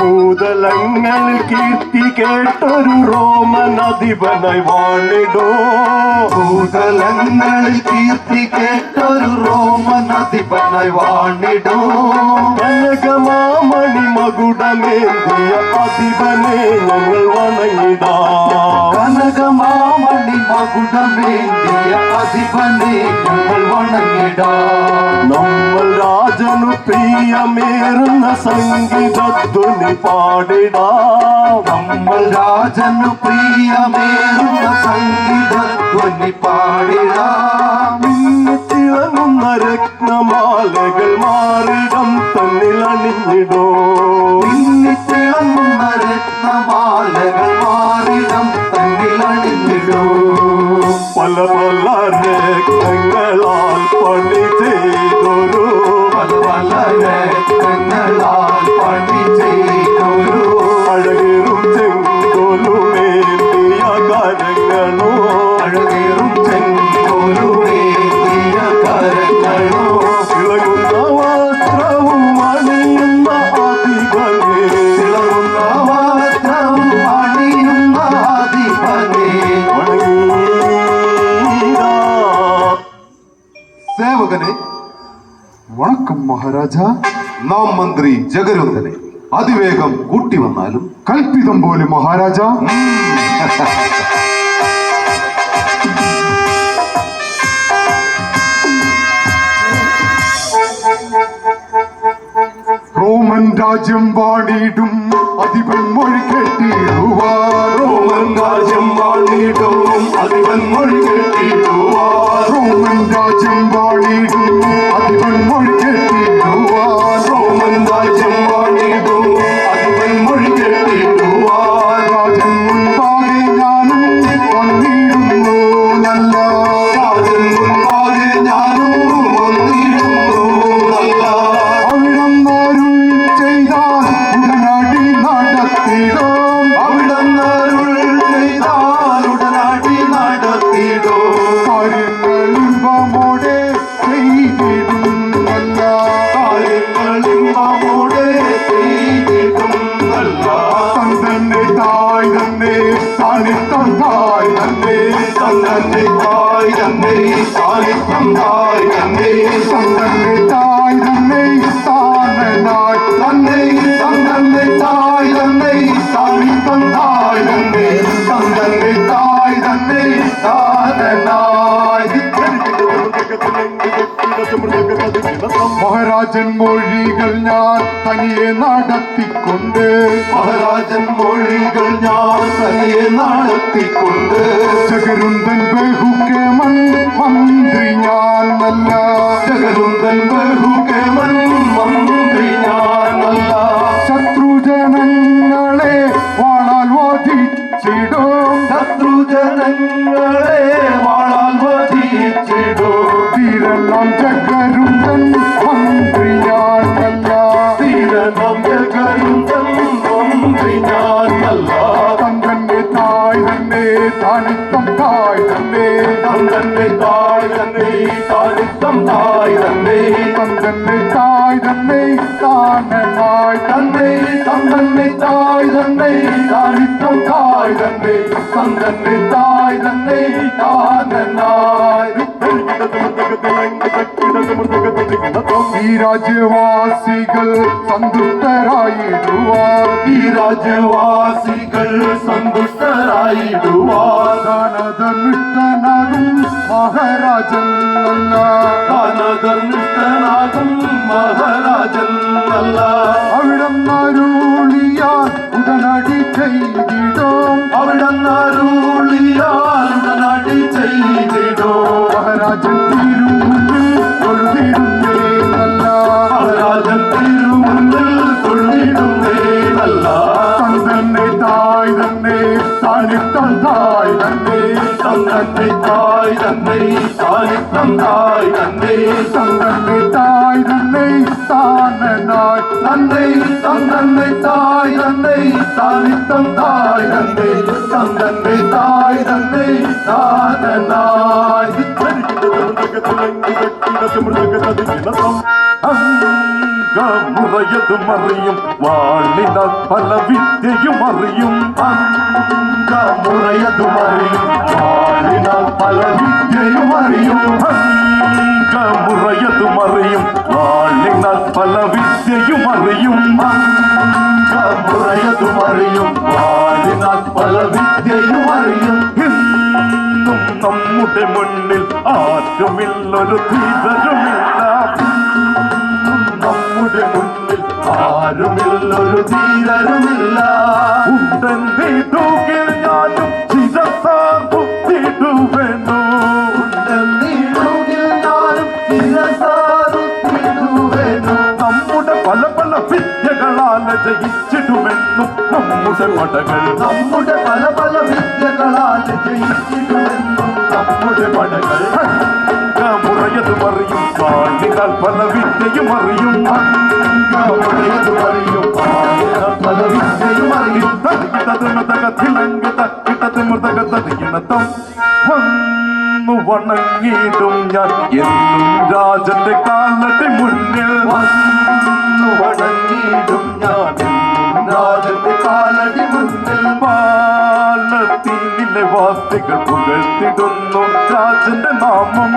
ഭൂതലങ്ങൾ കീർത്തി കേട്ടൊരു റോമനധിപനായി വാണിടോ. ഭൂതലങ്ങൾ കീർത്തി കേട്ടൊരു റോമനധിപനായി വാണിടോ. കനകമാമണി മകുടമേന്തിയ അധിപനെ ഞങ്ങൾ വണങ്ങിടാം. കനകമാമണി മകുടമേന്തിയ അധിപനെ ഞങ്ങൾ വണങ്ങിടാം. നമ്മൾ രാജനു പ്രിയമേറുന്ന സംഗീതധ്വനി പാടിടാം. നമ്മൾ രാജനു പ്രിയമേറുന്ന സംഗീതധ്വനി പാടിടാം. തിളങ്ങുന്ന രത്നമാലകൾ മാറിടം തന്നിൽ അണിഞ്ഞിടോ. തിളങ്ങുന്ന രത്നമാലകൾ മാറിടം തന്നിൽ അണിഞ്ഞിടോ. പല പല രത്നങ്ങളാൽ പണി ചെയ്തൊരു പല രത്നങ്ങളാൽ പണി ചെയ്തൊരു അഴകേറും ചെങ്കോലുമേന്തിയ കരങ്ങളോ. അഴകേറും ചെങ്കോലുമേന്തിയ കരങ്ങളോ. തിളങ്ങുന്ന വസ്ത്രവും അണിയുന്ന അധിപനെ. തിളങ്ങുന്ന വസ്ത്രവും അണിയുന്ന അധിപനെ വണങ്ങിടാം. സേവകനെ വണക്കം മഹാരാജാ. നാം മന്ത്രി ജഗരുദ്ധനെ അതിവേഗം കൂട്ടി വന്നാലും കൽപ്പിതം പോലെ മഹാരാജാ. റോമൻ രാജ്യം വാണിടും അധിപൻ മൊഴി കെട്ടിടുവാൻ. റോമൻ രാജ്യം വാണിടും അധിപൻ മൊഴി കെട്ടിടുവാൻ. റോമൻ രാജ്യം വാണിടും അധിപൻ മൊഴി കെട്ടിടുവാൻ. റോമൻ രാജ്യം വാണിടും അധിപൻ മൊഴി കെട്ടിടുവാൻ. രാജൻ മുൻപാകെ ഞാനും വന്നിടുന്നു നല്ല. രാജൻ മുൻപാകെ ഞാനും വന്നിടുന്നു നല്ല. അവിടം അരുൾ ചെയ്താൽ ഉടനടി നടത്തിടും. അവിടം അരുൾ ചെയ്താൽ ഉടനടി നടത്തിടോ. കാര്യങ്ങൾ ഇമ്പമോടെ ചെയ്തിടും നല്ല. കാര്യങ്ങൾ ഇമ്പമോടെ ചെയ്തിടും നല്ല. തന്തന്നെ തായ് തന്നെ താനിത്തം തായ് തന്നെ. തന്നെ തായ് തന്നെ സാന്നിധ്യം തായ് തന്നെ. തന്തന്നെ തായ് തന്നെ താനനായ് തന്നെ തന്നെ തായ് തന്നെ സാന്നിധ്യം തായ് തന്നെ. തന്നെ തായ് തന്നെ താരനായ്. മഹാരാജൻ മൊഴികൾ ഞാൻ തനിയെ നടത്തിക്കൊണ്ട്. മഹാരാജൻ മൊഴികൾ ഞാൻ തനിയെ നടത്തിക്കൊണ്ട്. ജഗരുന്തൻ ബഹുകേമൻ മന്ത്രി ഞാൻ നല്ല. ജഗരുന്തൻ ബഹുകേമൻ മന്ത്രി ഞാൻ നല്ല. ശത്രുജനങ്ങളെ വാളാൽ വധിച്ചിടും. ശത്രുജനങ്ങളെ വാളാൽ വധിച്ചിടും. ധീരനാം ജഗരുന്തൻ മന്ത്രി ഞാൻ നല്ല. ധീരനാം ജഗരുന്തൻ മന്ത്രി ഞാൻ നല്ല. തങ്കന്റെ തായ് തന്നെ താനിത്തം തായ് തന്നെ. തന്നെ തായ് തന്നെ സാന്നിധ്യം തായ് തന്നെ. തങ്കന്റെ തായ് തന്നെ താനനായ് തന്നെ തന്നെ തായ് തന്നെ സാന്നിധ്യം തായ് തന്നെ. തന്നെ തായ് തന്നെ താനനായ്. ഈ രാജ്യവാസികൾ സന്തുഷ്ടരായിടുവാൻ. ഈ രാജ്യവാസികൾ സന്തുഷ്ടരായിടുവാൻ. ദാനധർമ്മിഷ്ഠനാകും മഹാരാജൻ നല്ല. ദാനധർമ്മിഷ്ഠനാകും മഹാരാജൻ നല്ല. അവിടം അരുളിയാൽ ഉടനടി ചെയ്തിടും. അവിടം അരുളിയാൽ ഉടനടി ചെയ്തിടോ. മഹാരാജൻ തിരുമുന്നിൽ തൊഴുതിടുന്നേ നല്ല. മഹാരാജൻ തിരുമുന്നിൽ തൊഴുതിടുന്നേ നല്ല. തന്തന്നെ തായ് തന്നെ താനിത്തം തായ് തന്നെ. തന്നെ തായ് തന്നെ സാന്നിധ്യം തായ് തന്നെ. തന്തന്നെ തായ് തന്നെ താനനായ് തന്നെ തന്നെ തായ് തന്നെ സാന്നിധ്യം തായ് തന്നെ. തന്നെ തായ് തന്നെ താനനായ്. മുറയതും അറിയും വാളിനാൽ പല വിദ്യയും അറിയും മുറയതും അറിയും വാളിനാൽ പല വിദ്യയും അറിയും മുറയതും അറിയും വാളിനാൽ പല വിദ്യയും അറിയും മുറയതും അറിയും വാളിനാൽ പല വിദ്യയും അറിയും ഇന്നും നമ്മുടെ മുന്നിൽ ആരുമില്ലൊരു ധീരരുമില്ല നമ്മുടെ മുന്നിൽ ആരുമില്ലൊരു ധീരരുമില്ല ഉണ്ടെന്നിടുകിൽ ഞാനും ചിരസാകുത്തിടുവേണു നമ്മുടെ പല പല വിദ്യകളാൽ ജയിച്ചിടുമെന്നും നമ്മുടെ പടകൾ നമ്മുടെ പല പല വിദ്യകളാൽ ജയിച്ചിടുമെന്നും നമ്മുടെ പടകൾ മുറയതും അറിയും കാണിനാൽ പല വിദ്യയും അറിയും മുറയതും അറിയും പല വിദ്യയും അറിയും വന്നു വണങ്ങിയിടും ഞാൻ എന്നും രാജന്റെ കാലത്തെ മുന്നിൽ വന്നു വണങ്ങിയിടും ഞാൻ എന്നും രാജന്റെ കാലടി മുന്നിൽ പാലത്തീനിലെ വാസികൾ പുകഴ്ത്തിടുന്നു രാജന്റെ നാമം